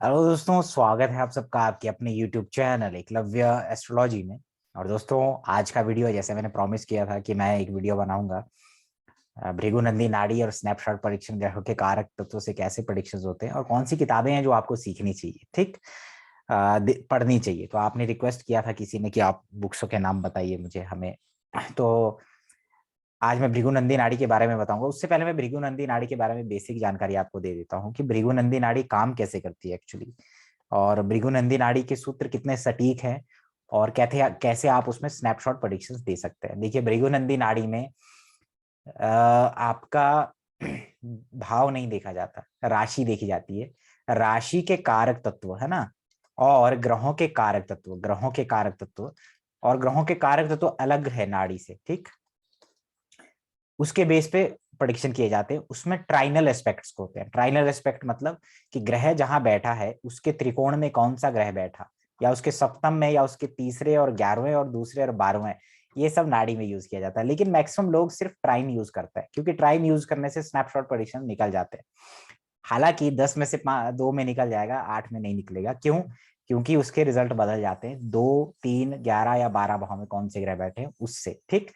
Hello दोस्तों, स्वागत है आप सबका आपके अपने YouTube चैनल एकलव्य एस्ट्रोलॉजी में। और दोस्तों, आज का वीडियो जैसे मैंने प्रॉमिस किया था कि मैं एक वीडियो बनाऊंगा भृगुनंदी नाड़ी और स्नैपशॉट परीक्षण ग्रहों के कारक तत्वों से कैसे प्रेडिक्शंस होते हैं और कौन सी किताबें हैं जो आपको सीखनी चाहिए, ठीक, पढ़नी चाहिए। तो आपने रिक्वेस्ट किया था किसी ने कि आप बुक्सों के नाम बताइए मुझे हमें। तो आज मैं भृगुनंदी नाड़ी के बारे में बताऊंगा। उससे पहले मैं भृगुनंदी नाड़ी के बारे में बेसिक जानकारी आपको दे देता हूँ कि भृगुनंदी नाड़ी काम कैसे करती है एक्चुअली, और भृगुनंदी नाड़ी के सूत्र कितने सटीक हैं और कैसे कैसे आप उसमें स्नैपशॉट प्रेडिक्शंस दे सकते हैं। देखिए, भृगुनंदी नाड़ी में आपका भाव नहीं देखा जाता, राशि देखी जाती है। राशि के कारक तत्व है ना, और ग्रहों के कारक तत्व, और ग्रहों के कारक तत्व अलग है नाड़ी से, ठीक। उसके बेस पे प्रेडिक्शन किए जाते हैं। उसमें ट्राइनल एस्पेक्ट्स को होते हैं। ट्राइनल एस्पेक्ट मतलब कि ग्रह जहां बैठा है उसके त्रिकोण में कौन सा ग्रह बैठा, या उसके सप्तम में, या उसके तीसरे और 11वें और दूसरे और 12वें, ये सब नाड़ी में यूज किया जाता है। लेकिन मैक्सिमम लोग सिर्फ ट्राइन यूज करते हैं, क्योंकि ट्राइन यूज करने से स्नैपशॉट प्रेडिक्शन निकल जाते हैं। हालांकि 10 में से 2 में निकल जाएगा, 8 में नहीं निकलेगा। क्यों? क्योंकि उसके रिजल्ट बदल जाते हैं 2, 3, 11 या 12 भाव में कौन से ग्रह बैठे हैं उससे, ठीक।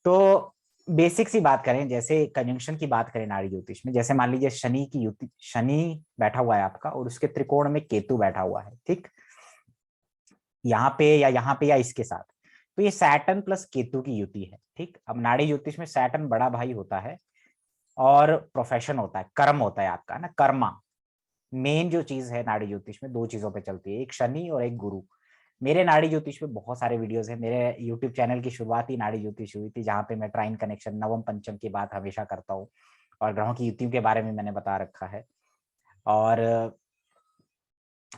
तो बेसिक सी बात करें, जैसे कंजंक्शन की बात करें नाड़ी ज्योतिष में, जैसे मान लीजिए शनि की युति, शनि बैठा हुआ है आपका और उसके त्रिकोण में केतु बैठा हुआ है, ठीक, यहाँ पे या इसके साथ, तो ये सैटर्न प्लस केतु की युति है, ठीक। अब नाड़ी ज्योतिष में सैटर्न बड़ा भाई होता है और प्रोफेशन होता है, कर्म होता है आपका ना, कर्मा। मेन जो चीज है नाड़ी ज्योतिष में, दो चीजों पे चलती है, एक शनि और एक गुरु। मेरे नाड़ी ज्योतिष में बहुत सारे वीडियोस हैं। मेरे यूट्यूब चैनल की शुरुआत ही नाड़ी ज्योतिष हुई थी, जहाँ पे मैं ट्राइन कनेक्शन, नवम पंचम की बात हमेशा करता हूँ, और ग्रहों की युतियों के बारे में मैंने बता रखा है, और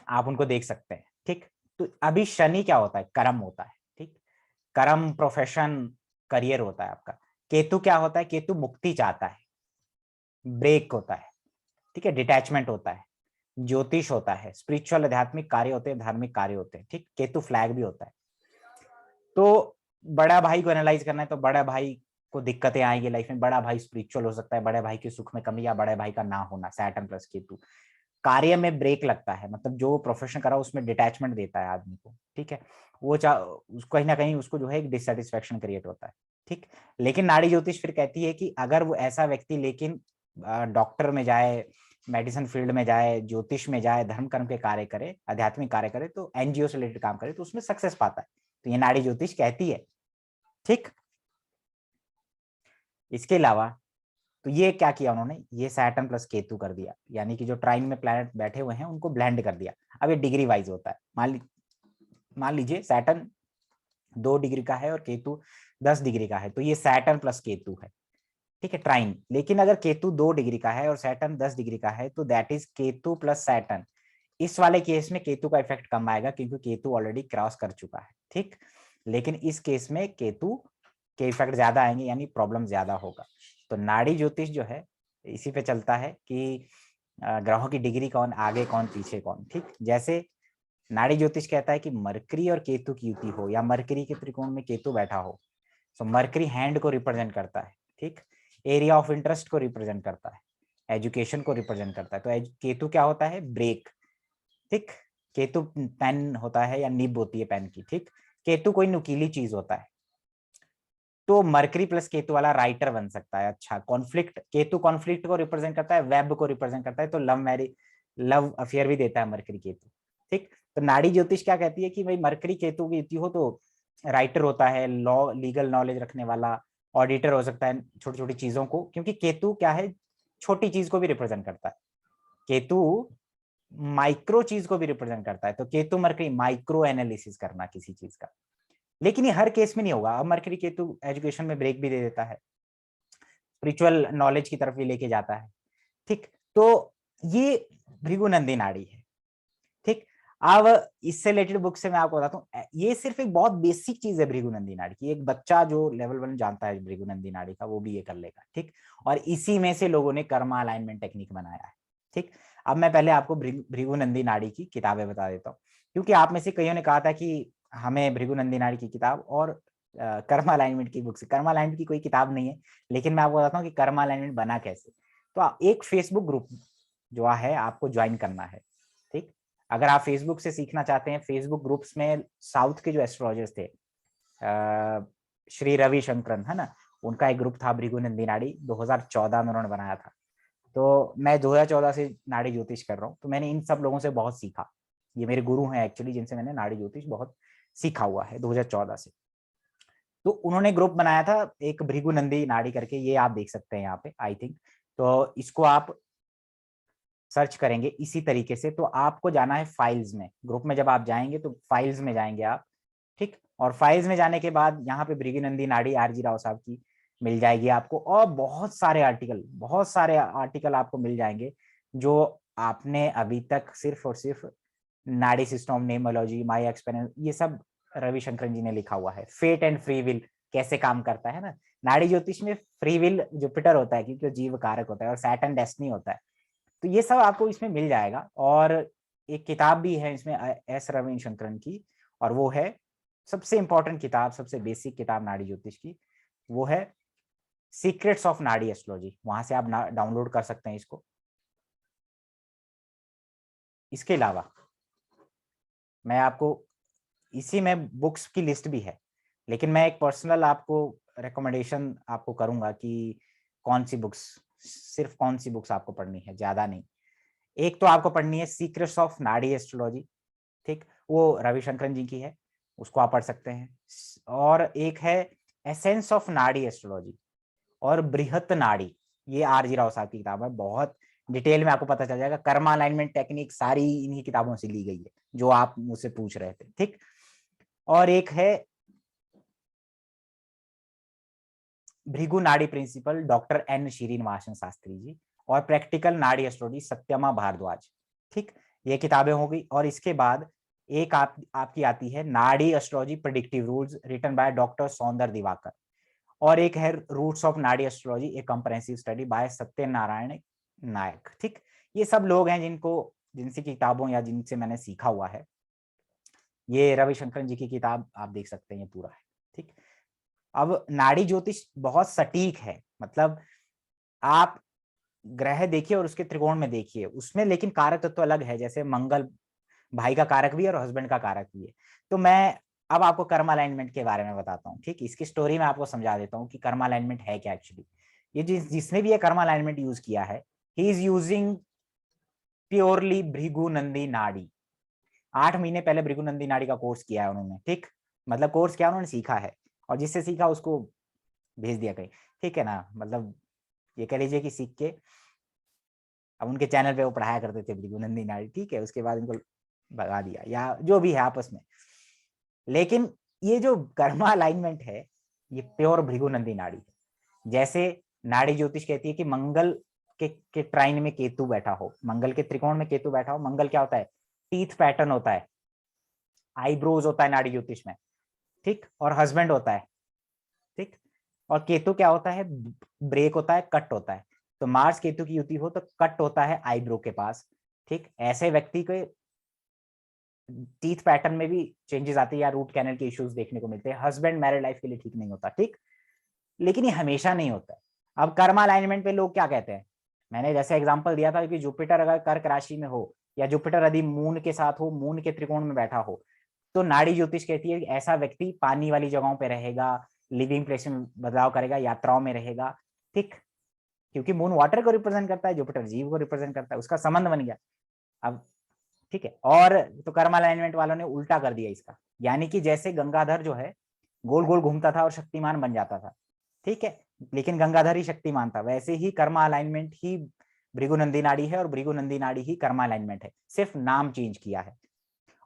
आप उनको देख सकते हैं, ठीक। तो अभी शनि क्या होता है? कर्म होता है, ठीक। कर्म, प्रोफेशन, करियर होता है आपका। केतु क्या होता है? केतु मुक्ति चाहता है, ब्रेक होता है, ठीक है, डिटैचमेंट होता है, ज्योतिष होता है, स्पिरिचुअल आध्यात्मिक कार्य होते हैं, धार्मिक कार्य होते हैं, ठीक। केतु फ्लैग भी होता है। तो बड़ा भाई को एनालाइज करना है तो बड़ा भाई को दिक्कतें आएंगी लाइफ में। बड़ा भाई स्पिरिचुअल हो सकता है, बड़े भाई के सुख में कमी या बड़े भाई का ना होना, सैटर्न प्लस केतु। कार्य में ब्रेक लगता है, मतलब जो प्रोफेशन करा उसमें डिटैचमेंट देता है आदमी को, ठीक है। वो उसको कहीं ना कहीं उसको जो है एक डिससेटिस्फेक्शन क्रिएट होता है, ठीक। लेकिन नाड़ी ज्योतिष फिर कहती है कि अगर वो ऐसा व्यक्ति लेकिन डॉक्टर में जाए, मेडिसिन फील्ड में जाए, ज्योतिष में जाए, धर्म कर्म के कार्य करे, आध्यात्मिक कार्य करे, तो एनजीओ से रिलेटेड काम करे, तो उसमें सक्सेस पाता है। तो ये नाड़ी ज्योतिष कहती है, ठीक। इसके अलावा तो ये क्या किया उन्होंने, ये सैटर्न प्लस केतु कर दिया, यानी कि जो ट्राइन में प्लैनेट बैठे हुए हैं उनको ब्लेंड कर दिया। अब ये डिग्री वाइज होता है। मान लीजिए सैटर्न 2 डिग्री का है और केतु 10 डिग्री का है, तो ये सैटर्न प्लस केतु है, ठीक है, ट्राइन। लेकिन अगर केतु 2 डिग्री का है और सैटर्न 10 डिग्री का है, तो that is Ketu plus Saturn. इस वाले केस में केतु का इफेक्ट कम आएगा, क्योंकि केतु ऑलरेडी क्रॉस कर चुका है, ठीक। लेकिन इस केस में केतु के इफेक्ट ज्यादा आएंगे, यानी प्रॉब्लम ज्यादा होगा। तो नाड़ी ज्योतिष जो है इसी पे चलता है कि ग्रहों की डिग्री कौन आगे, कौन पीछे, कौन, ठीक। जैसे नाड़ी ज्योतिष कहता है कि मरकरी और केतु की युति हो, या मरकरी के त्रिकोण में केतु बैठा हो। तो मरकरी हैंड को रिप्रेजेंट करता है, ठीक। एरिया ऑफ इंटरेस्ट को रिप्रेजेंट करता है, एजुकेशन को रिप्रेजेंट करता है। तो केतु क्या होता है? ब्रेक, ठीक। केतु पेन होता है या निब होती है पेन की, ठीक। केतु कोई नुकीली चीज होता है। तो मरकरी प्लस केतु वाला राइटर बन सकता है। अच्छा, कॉन्फ्लिक्ट, केतु कॉन्फ्लिक्ट को रिप्रेजेंट करता है, वेब को रिप्रेजेंट करता है, तो लव अफेयर भी देता है मरकरी केतु, ठीक। तो नाड़ी ज्योतिष क्या कहती है कि भाई मरकरी केतु की युति हो तो राइटर होता है, लॉ लीगल नॉलेज रखने वाला, ऑडिटर हो सकता है छोटी छोटी चीजों को, क्योंकि केतु क्या है, छोटी चीज को भी रिप्रेजेंट करता है। केतु माइक्रो चीज को भी रिप्रेजेंट करता है। तो केतु मरकरी माइक्रो एनालिसिस करना किसी चीज का। लेकिन ये हर केस में नहीं होगा। अब मरकरी केतु एजुकेशन में ब्रेक भी दे देता है, स्पिरिचुअल नॉलेज की तरफ भी लेके जाता है, ठीक। तो ये भृगुनंदी नाड़ी है, ठीक। अब इससे रिलेटेड बुक से मैं आपको बताता हूँ, ये सिर्फ एक बहुत बेसिक चीज है भृगुनंदी नाड़ी की। एक बच्चा जो लेवल 1 जानता है भृगुनंदी नाड़ी का, वो भी ये कर लेगा, ठीक। और इसी में से लोगों ने कर्मा अलाइनमेंट टेक्निक बनाया है, ठीक। अब मैं पहले आपको भृगुनंदी नाड़ी की किताबें बता देता हूँ, क्योंकि आप में से कईयों ने कहा था कि हमें भृगुनंदी नाड़ी की किताब और कर्मा अलाइनमेंट की बुक से। कर्मा अलाइनमेंट की कोई किताब नहीं है, लेकिन मैं आपको बताता हूँ कि कर्मा अलाइनमेंट बना कैसे। तो एक फेसबुक ग्रुप जो है आपको ज्वाइन करना है। ठीक, अगर आप फेसबुक से सीखना चाहते हैं, फेसबुक ग्रुप्स में साउथ के जो एस्ट्रोलॉजर्स थे, श्री रविशंकरन है ना, उनका एक ग्रुप था भृगुनंदी नाड़ी, 2014 में उन्होंने बनाया था। तो मैं 2014 से नाड़ी ज्योतिष कर रहा हूँ, तो मैंने इन सब लोगों से बहुत सीखा। ये मेरे गुरु हैं एक्चुअली, जिनसे मैंने नाड़ी ज्योतिष बहुत सीखा हुआ है 2014 से। तो उन्होंने ग्रुप बनाया था एक भृगुनंदी नाड़ी करके, ये आप देख सकते हैं यहाँ पे आई थिंक। तो इसको आप सर्च करेंगे इसी तरीके से, तो आपको जाना है फाइल्स में। ग्रुप में जब आप जाएंगे तो फाइल्स में जाएंगे आप, ठीक। और फाइल्स में जाने के बाद यहाँ पे भृगुनंदी नाड़ी आरजी राव साहब की मिल जाएगी आपको, और बहुत सारे आर्टिकल आपको मिल जाएंगे जो आपने अभी तक सिर्फ और सिर्फ नाड़ी सिस्टम, नेमोलॉजी, माई एक्सपेरिमेंट, ये सब रविशंकर जी ने लिखा हुआ है। फेट एंड फ्री विल कैसे काम करता है ना, नाड़ी ज्योतिष में फ्री विल जुपिटर होता है क्योंकि जीव कारक होता है, और सैटर्न डेस्टिनी होता है। तो ये सब आपको इसमें मिल जाएगा। और एक किताब भी है इसमें एस रविशंकरन की, और वो है सबसे इंपॉर्टेंट किताब, सबसे बेसिक किताब नाड़ी ज्योतिष की, वो है सीक्रेट्स ऑफ नाड़ी एस्ट्रोलॉजी। वहां से आप डाउनलोड कर सकते हैं इसको। इसके अलावा मैं आपको, इसी में बुक्स की लिस्ट भी है, लेकिन मैं एक पर्सनल आपको रिकमेंडेशन आपको करूंगा कि कौन सी बुक्स, सिर्फ कौन सी बुक्स आपको पढ़नी है, ज्यादा नहीं। एक तो आपको पढ़नी है सीक्रेट्स ऑफ नाड़ी एस्ट्रोलॉजी, ठीक, वो रविशंकरन जी की है, उसको आप पढ़ सकते हैं। और एक है एसेंस ऑफ नाड़ी एस्ट्रोलॉजी, और बृहत नाड़ी, ये आरजी राव साहब की किताब है, बहुत डिटेल में आपको पता चल जाएगा। कर्मा अलाइनमेंट टेक्निक सारी इन्हीं किताबों से ली गई है जो आप मुझसे पूछ रहे थे, ठीक। और एक है Bhrigu Nadi principle, doctor N Srinivasan Shastri ji, और प्रैक्टिकल नाड़ी एस्ट्रोलॉजी सत्यमा भारद्वाज, ठीक। ये किताबें होगी। और इसके बाद एक आपकी आती है Nadi astrology predictive rules, written by doctor Soundar Diwakar. और एक है roots of Nadi astrology, a comprehensive study by Satyanarayana Naik, ठीक। ये सब लोग हैं जिनसी किताबों या जिनसे मैंने सीखा हुआ है। ये रविशंकर जी की किताब आप देख सकते हैं, ये पूरा है, ठीक। अब नाड़ी ज्योतिष बहुत सटीक है, मतलब आप ग्रह देखिए और उसके त्रिकोण में देखिए, उसमें लेकिन कारक तत्व अलग है, जैसे मंगल भाई का कारक भी है और हस्बैंड का कारक भी है। तो मैं अब आपको कर्म अलाइनमेंट के बारे में बताता हूँ, ठीक। इसकी स्टोरी में आपको समझा देता हूँ कि कर्म अलाइनमेंट है क्या एक्चुअली। ये जिसने भी ये कर्म अलाइनमेंट यूज किया है, ही इज यूजिंग प्योरली भृगुनंदी नाड़ी। 8 महीने पहले भृगुनंदी नाड़ी का कोर्स किया है उन्होंने, ठीक। मतलब कोर्स किया, उन्होंने सीखा है, और जिससे सीखा उसको भेज दिया कहीं, ठीक है ना। मतलब ये कह लीजिए कि सीख के अब उनके चैनल पे वो पढ़ाया करते थे भृगुनंदी नाड़ी, ठीक है, उसके बाद इनको भगा दिया या जो भी है आपस में। लेकिन ये जो कर्मा अलाइनमेंट है, ये प्योर भृगुनंदी नाड़ी है। जैसे नाड़ी ज्योतिष कहती है कि मंगल के ट्राइन में केतु बैठा हो, मंगल के त्रिकोण में केतु बैठा हो। मंगल क्या होता है, टीथ पैटर्न होता है, आईब्रोज होता है नाड़ी ज्योतिष में, ठीक। और हस्बैंड होता है, ठीक। और केतु क्या होता है, ब्रेक होता है, कट होता है। तो मार्स केतु की युति हो तो कट होता है आईब्रो के पास, ठीक। ऐसे व्यक्ति के टीथ पैटर्न में भी चेंजेस आते हैं या रूट कैनल के इश्यूज देखने को मिलते हैं। हस्बैंड मैरिड लाइफ के लिए ठीक नहीं होता, ठीक। लेकिन ये हमेशा नहीं होता है। अब कर्मा अलाइनमेंट पे लोग क्या कहते हैं, मैंने जैसे एग्जांपल दिया था कि जुपिटर अगर कर्क राशि में हो, या जुपिटर यदि मून के साथ हो, मून के त्रिकोण में बैठा हो, तो नाड़ी ज्योतिष कहती है कि ऐसा व्यक्ति पानी वाली जगहों पे रहेगा, लिविंग प्लेस में बदलाव करेगा, यात्राओं में रहेगा, ठीक। क्योंकि मून वाटर को रिप्रेजेंट करता है, जुपिटर जीव को रिप्रेजेंट करता है, उसका संबंध बन गया अब, ठीक है। और तो कर्म अलाइनमेंट वालों ने उल्टा कर दिया इसका, यानी कि जैसे गंगाधर जो है गोल गोल घूमता था और शक्तिमान बन जाता था, ठीक है, लेकिन गंगाधर ही शक्तिमान था, वैसे ही कर्मा अलाइनमेंट ही भृगुनंदी नाड़ी है, और भृगुनंदी नाड़ी ही कर्मा अलाइनमेंट है, सिर्फ नाम चेंज किया है।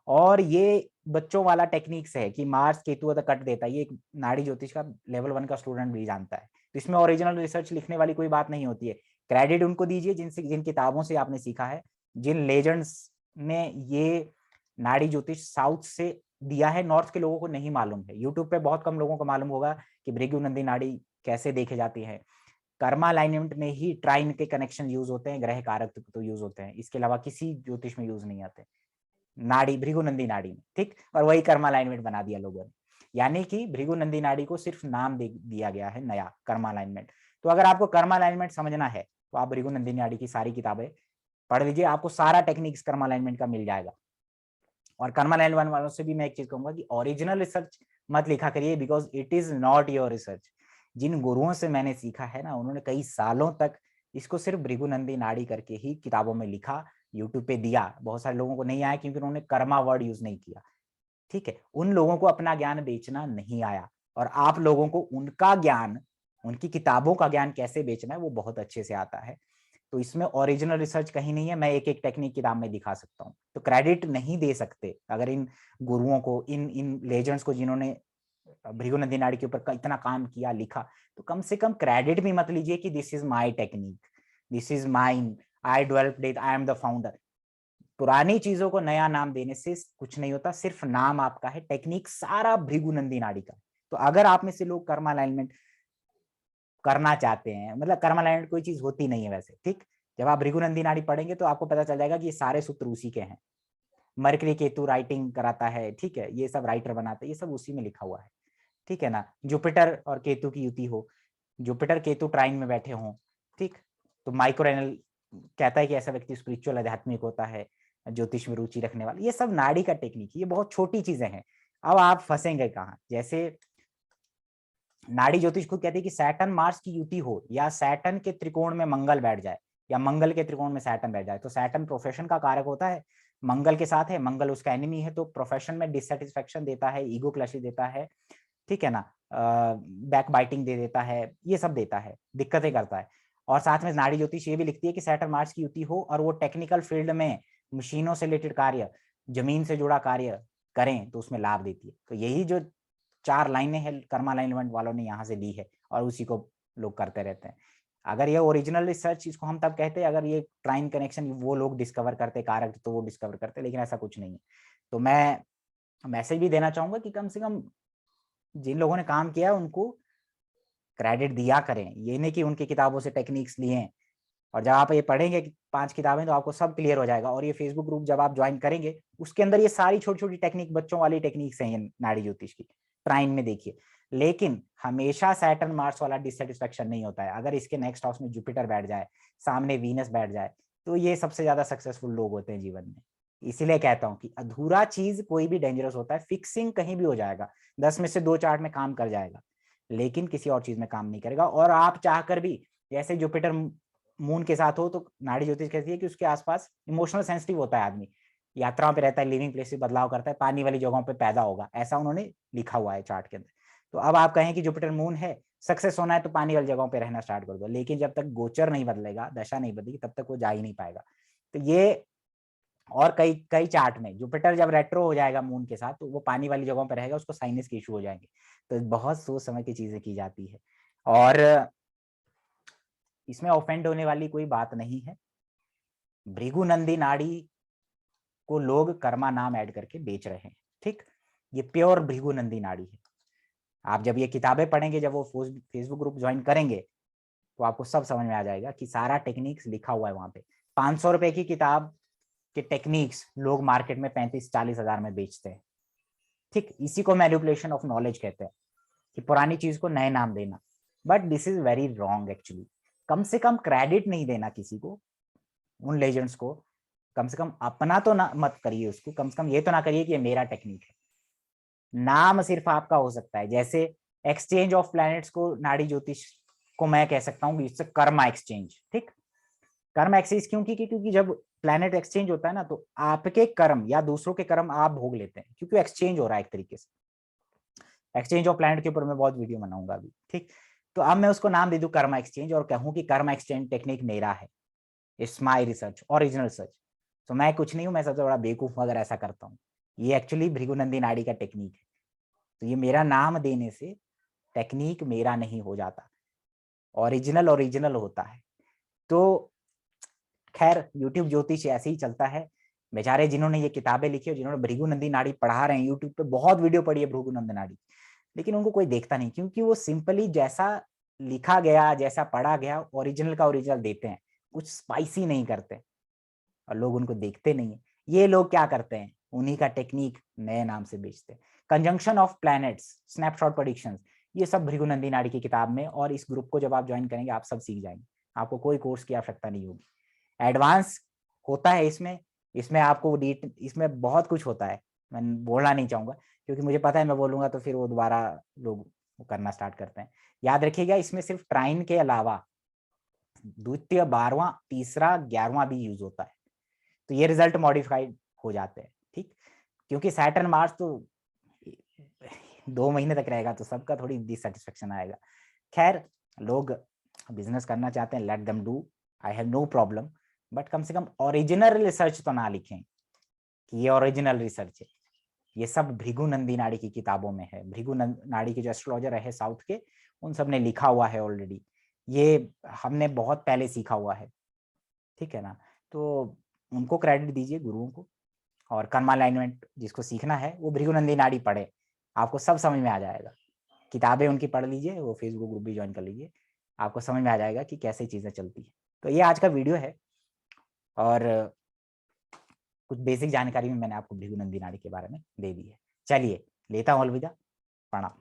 और ये बच्चों वाला टेक्निक्स है कि मार्स केतु तो कट देता है, ये एक नाड़ी ज्योतिष का लेवल 1 का स्टूडेंट भी जानता है। तो इसमें ओरिजिनल रिसर्च लिखने वाली कोई बात नहीं होती है। क्रेडिट उनको दीजिए जिन किताबों से आपने सीखा है, जिन लेजेंड्स ने ये नाड़ी ज्योतिष साउथ से दिया है, नॉर्थ के लोगों को नहीं मालूम है। यूट्यूब पे बहुत कम लोगों को मालूम होगा कि भृगुनंदी नाड़ी कैसे देखे जाती है। कर्मा अलाइनमेंट में ही ट्राइन के कनेक्शन यूज होते हैं, ग्रह कारक तो यूज होते हैं, इसके अलावा किसी ज्योतिष में यूज नहीं आते नाड़ी, भृगुनंदी नाड़ी में, ठीक। और वही कर्मा अलाइनमेंट बना दिया लोगों ने, यानी कि भृगुनंदी नाड़ी को सिर्फ नाम दे दिया गया है नया, कर्मा अलाइनमेंट। तो अगर आपको कर्मा अलाइनमेंट समझना है तो आप भृगुनंदी नाड़ी की सारी किताबें पढ़ लीजिए, आपको सारा टेक्निक्स कर्म अलाइनमेंट का मिल जाएगा। और कर्म अलाइनमेंट वालों से भी मैं एक चीज कहूंगा कि ओरिजिनल रिसर्च मत लिखा करिए, because it is not your research. जिन गुरुओं से मैंने सीखा है ना, उन्होंने कई सालों तक इसको सिर्फ भृगुनंदी नाड़ी करके ही किताबों में लिखा, यूट्यूब पे दिया। बहुत सारे लोगों को नहीं आया क्योंकि उन्होंने कर्मा वर्ड यूज नहीं किया। ठीक है, उन लोगों को अपना ज्ञान बेचना नहीं आया, और आप लोगों को उनका ज्ञान, उनकी किताबों का ज्ञान कैसे बेचना है वो बहुत अच्छे से आता है। तो इसमें ओरिजिनल रिसर्च कहीं नहीं है, मैं एक एक टेक्निक किताब में दिखा सकता हूँ। तो क्रेडिट नहीं दे सकते अगर इन गुरुओं को, इन लेजेंड्स को जिन्होंने भृगुनंदी नाड़ी के ऊपर इतना काम किया, लिखा, तो कम से कम क्रेडिट भी मत लीजिए कि this is my technique, this is mine, I developed it, I am the founder. पुरानी चीजों को नया नाम देने से कुछ नहीं होता, सिर्फ नाम आपका है, टेक्निक सारा भृगुनंदी नाड़ी का। तो अगर आप में से लोग कर्म अलाइनमेंट करना चाहते हैं, मतलब कर्म अलाइनमेंट कोई चीज होती नहीं है वैसे, ठीक, जब आप भृगुनंदी नाड़ी पढ़ेंगे तो आपको पता चल जाएगा कि ये सारे सूत्र उसी के हैं। मरकरी केतु राइटिंग कराता है, ठीक है, ये सब राइटर बनाते हैं, ये सब उसी में लिखा हुआ है, ठीक है ना। जुपिटर और केतु की युति हो, जुपिटर केतु ट्राइन में बैठे हों, ठीक, तो माइक्रोरेनल कहता है कि ऐसा व्यक्ति स्पिरिचुअल आध्यात्मिक होता है, ज्योतिष में रुचि रखने वाला। ये सब नाड़ी का टेक्निक, ये बहुत छोटी चीजें हैं। अब आप फंसेंगे कहाँ, जैसे नाड़ी ज्योतिष को कहते हैं कि सैटर्न मार्स की युति हो, या सैटर्न के त्रिकोण में मंगल बैठ जाए, या मंगल के त्रिकोण में सैटर्न बैठ जाए, तो सैटर्न प्रोफेशन का कारक होता है, मंगल के साथ है, मंगल उसका एनिमी है, तो प्रोफेशन में डिससेटिस्फेक्शन देता है, ईगो क्लैश देता है, ठीक है ना, बैक बाइटिंग दे देता है, ये सब देता है, दिक्कतें करता है। और साथ में नाड़ी ज्योतिष ये भी लिखती है कि सैटर्न मार्स की युति हो और वो टेक्निकल फील्ड में मशीनों से रिलेटेड कार्य, जमीन से जुड़ा कार्य करें तो उसमें लाभ देती है। तो यही जो 4 लाइनें हैं कर्मा अलाइनमेंट वालों ने यहाँ से ली है, और उसी को लोग करते रहते हैं। अगर ये ओरिजिनल रिसर्च, इसको हम तब कहते हैं अगर ये ट्राइन कनेक्शन वो लोग डिस्कवर करते कारक, तो वो डिस्कवर करते, लेकिन ऐसा कुछ नहीं है। तो मैं मैसेज भी देना चाहूंगा कि कम से कम जिन लोगों ने काम किया है उनको क्रेडिट दिया करें, ये नहीं कि उनकी किताबों से टेक्निक्स लिए। और जब आप ये पढ़ेंगे 5 किताबें तो आपको सब क्लियर हो जाएगा। और ये फेसबुक ग्रुप जब आप ज्वाइन करेंगे, उसके अंदर ये सारी छोटी छोटी टेक्निक, बच्चों वाली टेक्निक्स हैं ये नाड़ी ज्योतिष की, ट्राइन में देखिए। लेकिन हमेशा सैटर्न मार्स वाला डिससेटिस्फेक्शन नहीं होता है। अगर इसके नेक्स्ट हाउस में जुपिटर बैठ जाए, सामने वीनस बैठ जाए, तो ये सबसे ज्यादा सक्सेसफुल लोग होते हैं जीवन में। इसीलिए कहता हूँ कि अधूरा चीज कोई भी डेंजरस होता है। फिक्सिंग कहीं भी हो जाएगा, 10 में से 2 चार्ट में काम कर जाएगा, लेकिन किसी और चीज में काम नहीं करेगा। और आप चाहकर भी, जैसे जुपिटर मून के साथ हो, तो नाड़ी ज्योतिष कहती है कि उसके आसपास इमोशनल सेंसिटिव होता है आदमी, यात्राओं पे रहता है, लिविंग प्लेस से बदलाव करता है, पानी वाली जगहों पे पैदा होगा, ऐसा उन्होंने लिखा हुआ है चार्ट के अंदर। तो अब आप कहें कि जुपिटर मून है, सक्सेस होना है तो पानी वाली जगहों पे रहना स्टार्ट कर दो, लेकिन जब तक गोचर नहीं बदलेगा, दशा नहीं बदलेगी, तब तक वो जा ही नहीं पाएगा। तो ये, और कई कई चार्ट में जुपिटर जब रेट्रो हो जाएगा मून के साथ, तो वो पानी वाली जगहों पर रहेगा, उसको साइनस के इशू हो जाएंगे। तो बहुत सोच समझ की चीजें की जाती है, और इसमें ऑफेंड होने वाली कोई बात नहीं है। भृगुनंदी नाड़ी को लोग कर्मा नाम ऐड करके बेच रहे हैं, ठीक, ये प्योर भृगुनंदी नाड़ी है। आप जब ये किताबें पढ़ेंगे, जब वो फेसबुक ग्रुप ज्वाइन करेंगे, तो आपको सब समझ में आ जाएगा कि सारा टेक्निक्स लिखा हुआ है वहां पे। 500 रुपए की किताब के टेक्निक्स लोग मार्केट में 35-40 हजार में बेचते हैं, ठीक। इसी को मैनिपुलेशन ऑफ नॉलेज कहते हैं, कि पुरानी चीज को नए नाम देना। But this is very wrong actually. कम से कम क्रेडिट नहीं देना किसी को, उन लेजेंड्स को। कम से कम अपना तो ना मत करिए उसको, कम से कम ये तो ना करिए कि ये मेरा टेक्निक है। नाम सिर्फ आपका हो सकता है, जैसे एक्सचेंज ऑफ प्लैनेट्स को नाड़ी ज्योतिष को मैं कह सकता हूँ कि इससे कर्मा एक्सचेंज, ठीक। कर्म एक्सचेंज क्यों की? क्योंकि जब प्लैनेट एक्सचेंज होता है ना, तो आपके कर्म या दूसरों के कर्म आप भोग लेते हैं, क्योंकि एक्सचेंज हो रहा है एक तरीके से। एक्सचेंज ऑफ प्लैनेट के ऊपर मैं बहुत वीडियो बनाऊंगा अभी, ठीक। तो अब मैं उसको नाम दे दूं कर्मा एक्सचेंज, और कहूं कि कर्मा एक्सचेंज टेक्निक मेरा है, it's my research, original research. तो मैं कुछ नहीं हूं, मैं सबसे बड़ा बेवकूफ अगर ऐसा करता हूँ। ये एक्चुअली भृगुनंदी नाड़ी का टेक्निक है। तो ये मेरा नाम देने से टेक्निक मेरा नहीं हो जाता, ओरिजिनल ओरिजिनल होता है। तो खैर, यूट्यूब ज्योतिष ऐसे ही चलता है। बेचारे जिन्होंने ये किताबें लिखी और जिन्होंने भृगुनंदी नाड़ी पढ़ा रहे हैं, यूट्यूब पे बहुत वीडियो पड़ी है भृगुनंदी नाड़ी, लेकिन उनको कोई देखता नहीं, क्योंकि वो सिंपली जैसा लिखा गया, जैसा पढ़ा गया, ओरिजिनल का ओरिजिनल देते हैं, कुछ स्पाइसी नहीं करते, और लोग उनको देखते नहीं है। ये लोग क्या करते हैं, उन्हीं का टेक्निक नए नाम से बेचते हैं। Conjunction of planets, snapshot predictions, ये सब भृगुनंदी नाड़ी की किताब में, और इस ग्रुप को जब आप ज्वाइन करेंगे आप सब सीख जाएंगे, आपको कोई कोर्स की आवश्यकता नहीं होगी। एडवांस होता है इसमें, इसमें आपको इसमें बहुत कुछ होता है, मैं बोलना नहीं चाहूंगा क्योंकि मुझे पता है मैं बोलूंगा तो फिर वो दोबारा लोग करना स्टार्ट करते हैं। याद रखिएगा इसमें सिर्फ ट्राइन के अलावा द्वितीय, 12वां, तीसरा, 11वां भी यूज होता है, तो ये रिजल्ट मॉडिफाइड हो जाते हैं, ठीक। क्योंकि सैटर्न मार्स तो 2 महीने तक रहेगा तो सबका थोड़ी डिससेटिस्फेक्शन आएगा। खैर, लोग बिजनेस करना चाहते हैं, let them do, I have no problem, but कम से कम ओरिजिनल रिसर्च तो ना लिखें कि ये ओरिजिनल रिसर्च है। ये सब भृगु नंदी नाड़ी की किताबों में है, भृगु नाड़ी के जो एस्ट्रोलॉजर है साउथ के, उन सब ने लिखा हुआ है ऑलरेडी, ये हमने बहुत पहले सीखा हुआ है, ठीक है ना। तो उनको क्रेडिट दीजिए, गुरुओं को। और कर्मा अलाइनमेंट जिसको सीखना है वो भृगु नंदी नाड़ी पढ़े, आपको सब समझ में आ जाएगा। किताबें उनकी पढ़ लीजिए, वो फेसबुक ग्रुप भी ज्वाइन कर लीजिए, आपको समझ में आ जाएगा कि कैसे चीजें चलती है। तो ये आज का वीडियो है, और कुछ बेसिक जानकारी भी मैंने आपको भृगु नंदी नाड़ी के बारे में दे दी है। चलिए, लेता हूँ अलविदा, प्रणाम।